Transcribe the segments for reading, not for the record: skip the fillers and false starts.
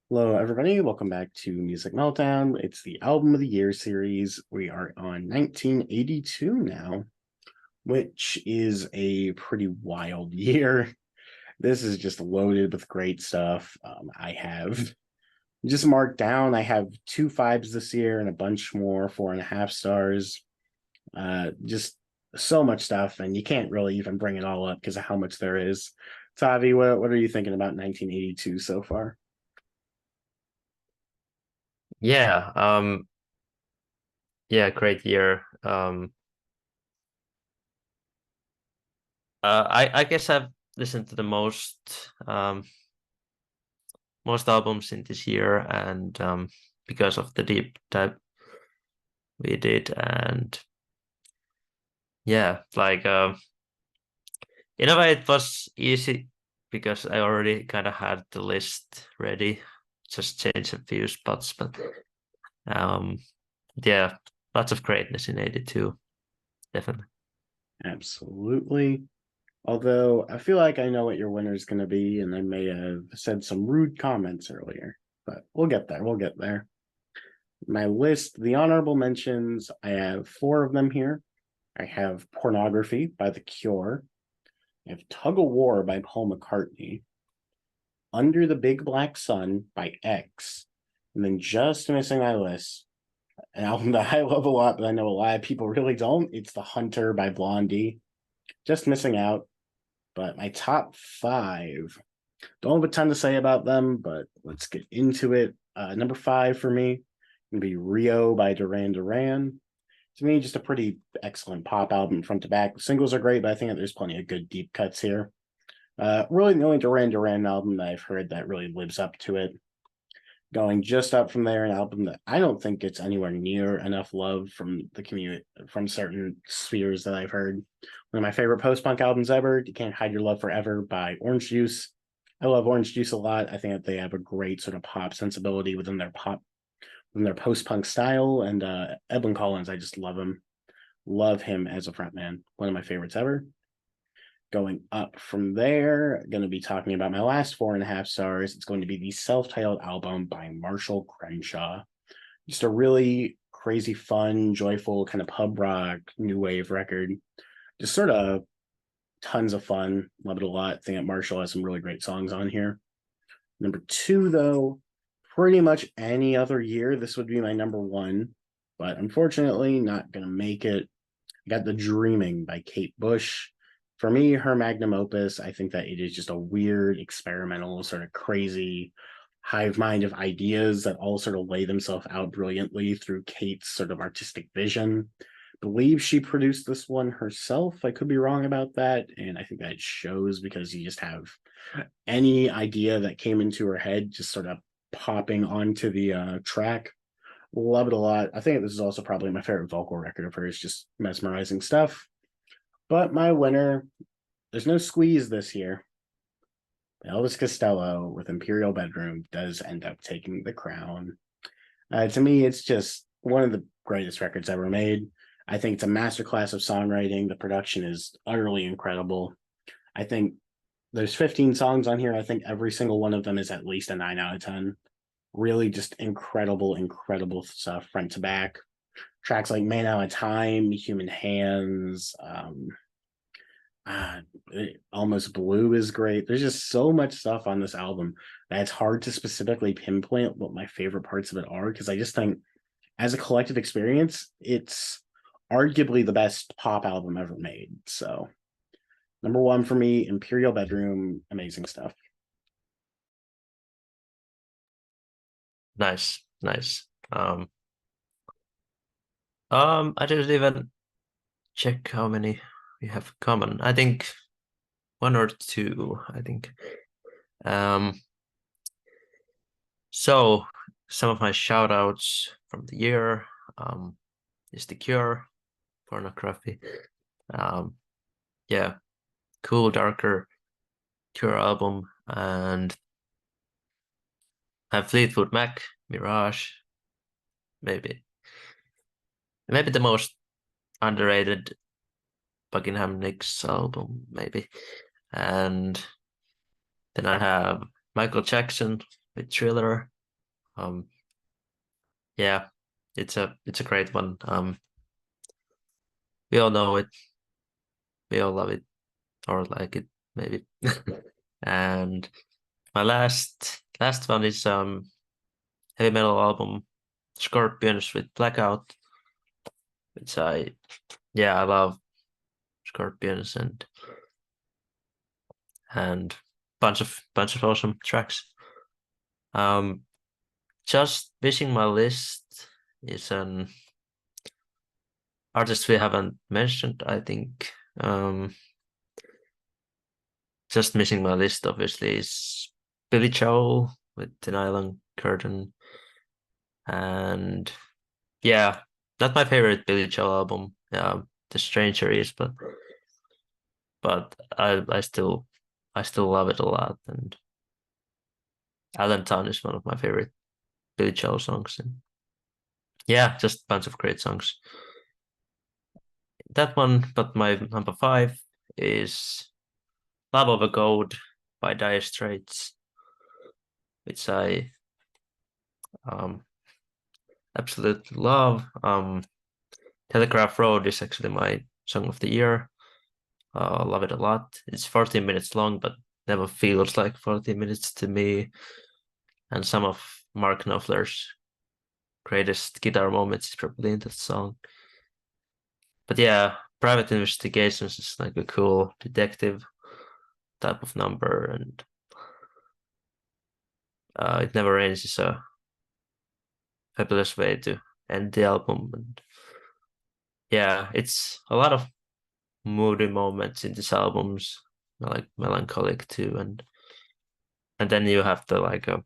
Hello, everybody. Welcome back to Music Meltdown. It's the Album of the Year series. We are on 1982 now, which is a pretty wild year. This is just loaded with great stuff. I have just marked down, I have 2 5s this year and a bunch more, 4.5 stars. Just so much stuff, and you can't really even bring it all up because of how much there is. Taavi, what are you thinking about 1982 so far? Yeah, yeah, great year. I guess I've listened to the most albums in this year, and because of the deep dive we did, and yeah, in a way it was easy because I already kind of had the list ready, just change a few spots, but um, yeah, lots of greatness in '82, definitely. Absolutely. Although I feel like I know what your winner is going to be, and I may have said some rude comments earlier, but we'll get there. We'll get there. My list, the honorable mentions, I have four of them here. I have Pornography by The Cure. I have Tug of War by Paul McCartney. Under the Big Black Sun by X. And then just missing my list, an album that I love a lot, but I know a lot of people really don't. It's The Hunter by Blondie. Just missing out. But my top five, don't have a ton to say about them, but let's get into it. Number five for me gonna be Rio by Duran Duran. To me, just a pretty excellent pop album front to back. The singles are great, but I think that there's plenty of good deep cuts here. Really, the only Duran Duran album that I've heard that really lives up to it. Going just up from there, an album that I don't think gets anywhere near enough love from the community, from certain spheres that I've heard. One of my favorite post-punk albums ever, You Can't Hide Your Love Forever by Orange Juice. I love Orange Juice a lot. I think that they have a great sort of pop sensibility within their post-punk style. And Edwin Collins, I just love him. Love him as a frontman. One of my favorites ever. Going up from there, going to be talking about my last 4.5 stars. It's going to be the self-titled album by Marshall Crenshaw. Just a really crazy, fun, joyful kind of pub rock, new wave record. Just sort of tons of fun. Love it a lot. I think that Marshall has some really great songs on here. Number two, though, pretty much any other year, this would be my number one, but unfortunately, not going to make it. I got The Dreaming by Kate Bush. For me, her magnum opus, I think that it is just a weird, experimental, sort of crazy hive mind of ideas that all sort of lay themselves out brilliantly through Kate's sort of artistic vision. I believe she produced this one herself. I could be wrong about that. And I think that shows because you just have any idea that came into her head just sort of popping onto the track. Love it a lot. I think this is also probably my favorite vocal record of hers, just mesmerizing stuff. But my winner, there's no squeeze this year. Elvis Costello with Imperial Bedroom does end up taking the crown. To me, it's just one of the greatest records ever made. I think it's a masterclass of songwriting. The production is utterly incredible. I think there's 15 songs on here. I think every single one of them is at least a 9 out of 10. Really just incredible, incredible stuff front to back. Tracks like Man Out of Time, Human Hands, uh, Almost Blue is great. There's just so much stuff on this album that it's hard to specifically pinpoint what my favorite parts of it are because I just think as a collective experience, it's arguably the best pop album ever made. So number one for me, Imperial Bedroom, amazing stuff. Nice, nice. I didn't even check how many we have common. I think one or two, I think. Um, so some of my shout outs from the year is The Cure, Pornography. Um, yeah, cool, darker Cure album, and Fleetwood Mac, Mirage, maybe. Maybe the most underrated Buckingham Nicks album, maybe. And then I have Michael Jackson with Thriller. Yeah, it's a great one. We all know it, we all love it or like it maybe. And my last one is heavy metal album Scorpions with Blackout, which I love Scorpions and bunch of awesome tracks. Um, just missing my list is an artist we haven't mentioned, I think. Just missing my list, obviously, is Billy Joel with the Nylon Curtain. And yeah, not my favorite Billy Joel album. The Stranger is, but I still love it a lot. And Allentown is one of my favorite Billy Joel songs. And yeah, just a bunch of great songs. That one, but my number 5 is Love of a God by Dire Straits, which I um absolutely love. Telegraph Road is actually my song of the year. Love it a lot. It's 14 minutes long, but never feels like 14 minutes to me. And some of Mark Knopfler's greatest guitar moments is probably in that song. But yeah, Private Investigations is like a cool detective type of number, and It Never Rains is a fabulous way to end the album. And yeah, it's a lot of moody moments in these albums, like melancholic too, and then you have the like a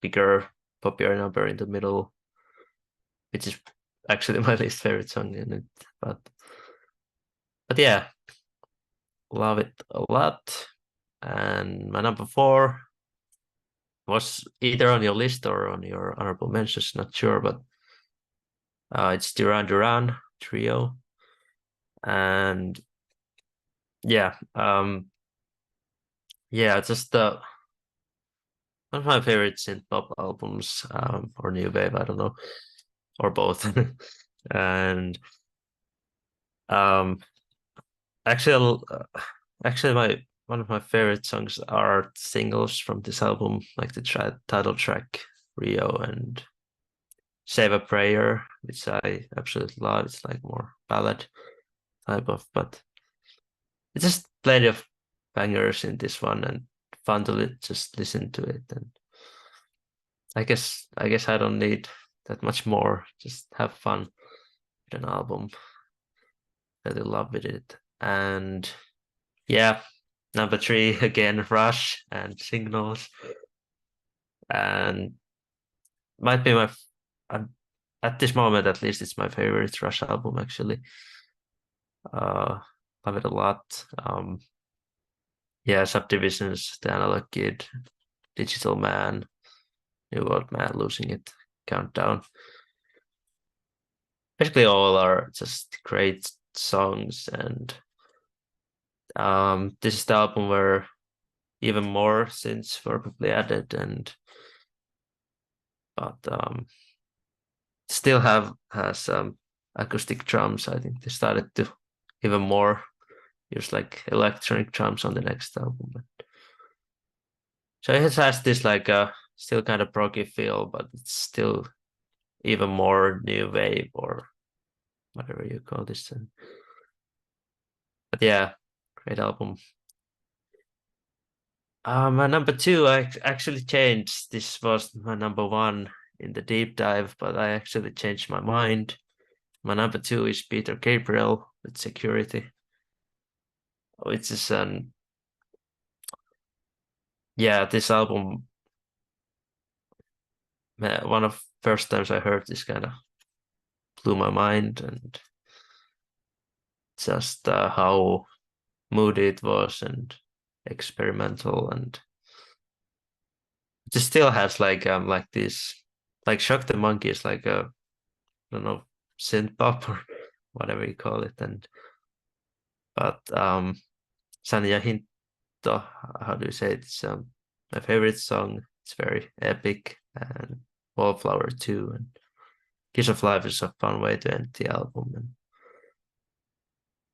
bigger popular number in the middle, which is actually my least favorite song in it. But yeah, love it a lot. And my number 4 was either on your list or on your honorable mentions, not sure, but it's Duran Duran Trio. And yeah, yeah, just one of my favorite synth pop albums, or new wave, I don't know, or both. And um, actually, actually, my one of my favorite songs are singles from this album, like the title track Rio and Save a Prayer, which I absolutely love. It's like more ballad type of, but it's just plenty of bangers in this one and fun to just listen to it. And I guess I don't need that much more. Just have fun with an album that you love with it. And yeah, number 3 again, Rush and Signals, and might be uh, at this moment at least it's my favorite Rush album actually. Uh, love it a lot. Yeah, Subdivisions, The Analog Kid, Digital Man, New World Man, Losing It, Countdown. Basically, all are just great songs, and this is the album where even more synths were probably added, and but still has acoustic drums. I think they started to even more use like electronic drums on the next album. So it has this like still kind of proggy feel, but it's still even more new wave or whatever you call this. But yeah, great album. My number 2, I actually changed. This was my number 1 in the deep dive, but I actually changed my mind. My number 2 is Peter Gabriel with Security, which is yeah, this album. One of first times I heard this kind of blew my mind, and just how moody it was and experimental, and it still has like this like Shock the Monkey is like a I don't know synth pop or whatever you call it, and but Sanya Hinto, how do you say it? It's my favorite song. It's very epic, and Wallflower too, and Kiss of Life is a fun way to end the album.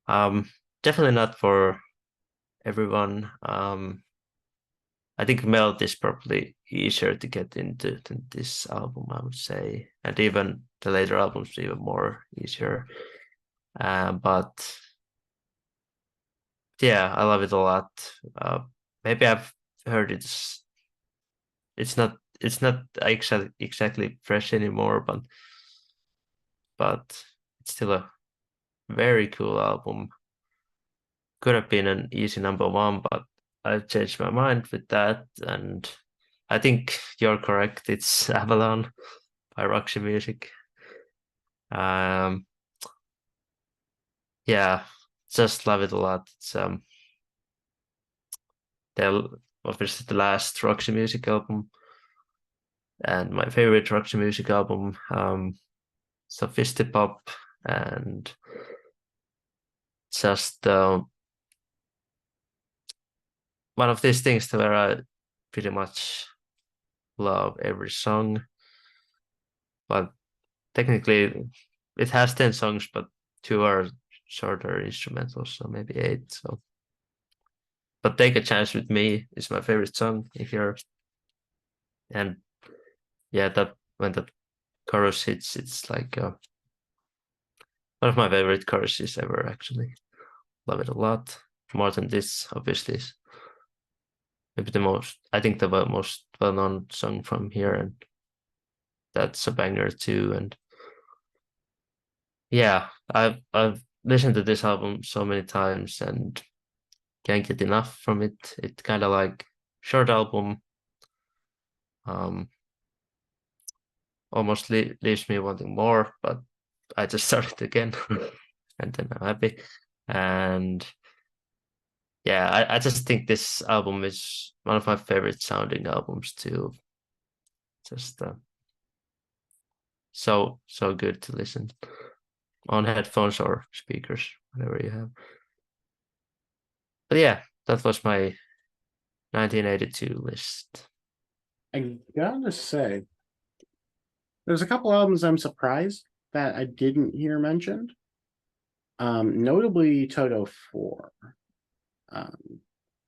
And definitely not for everyone. I think Melt is probably easier to get into than this album, I would say, and even the later albums even more easier. But yeah, I love it a lot. Maybe I've heard it's not exactly fresh anymore, but it's still a very cool album. Could have been an easy number one, but I changed my mind with that, and I think you're correct. It's Avalon by Roxy Music. Um, yeah, just love it a lot. It's the obviously the last Roxy Music album, and my favorite Roxy Music album. Sophistipop, and just one of these things where I pretty much love every song, but technically it has 10 songs, but 2 are shorter instrumentals, so maybe 8. So, but Take a Chance with Me is my favorite song if you're, and yeah, that when the chorus hits, it's like one of my favorite choruses ever. Actually, love it a lot. More than this, obviously, is maybe the most. I think the most well-known song from here, and that's a banger too. And yeah, I've listened to this album so many times and can't get enough from it. It kind of like short album, um, almost leaves me wanting more, but I just started again, and then I'm happy. And yeah, I just think this album is one of my favorite sounding albums too. Just so good to listen on headphones or speakers, whatever you have. But yeah, that was my 1982 list. I gotta say, there's a couple albums I'm surprised that I didn't hear mentioned. Notably Toto 4.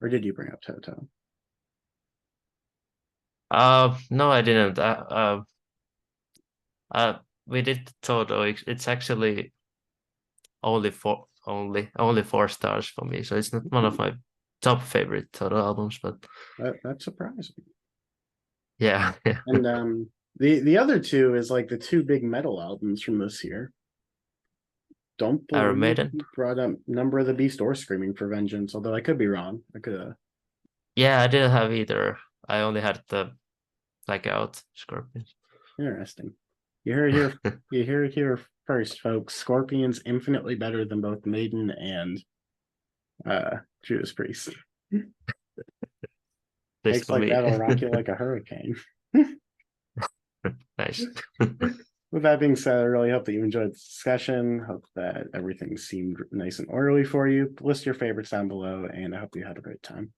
Or did you bring up Toto? No, I didn't. We did Toto. It's actually only 4 stars for me. So it's not one of my top favorite Toto albums, but That's surprising. yeah, yeah. And the other two is like the two big metal albums from this year. Don't Iron believe Maiden. he brought up Number of the Beast or Screaming for Vengeance, although I could be wrong. I could Yeah, I didn't have either. I only had the Blackout Scorpions. interesting. You heard it here you hear it here first, folks. Scorpions infinitely better than both Maiden and Judas Priest. This Takes for like me. that'll rock you like a hurricane. Nice. With that being said, I really hope that you enjoyed the discussion. Hope that everything seemed nice and orderly for you. List your favorites down below, and I hope you had a great time.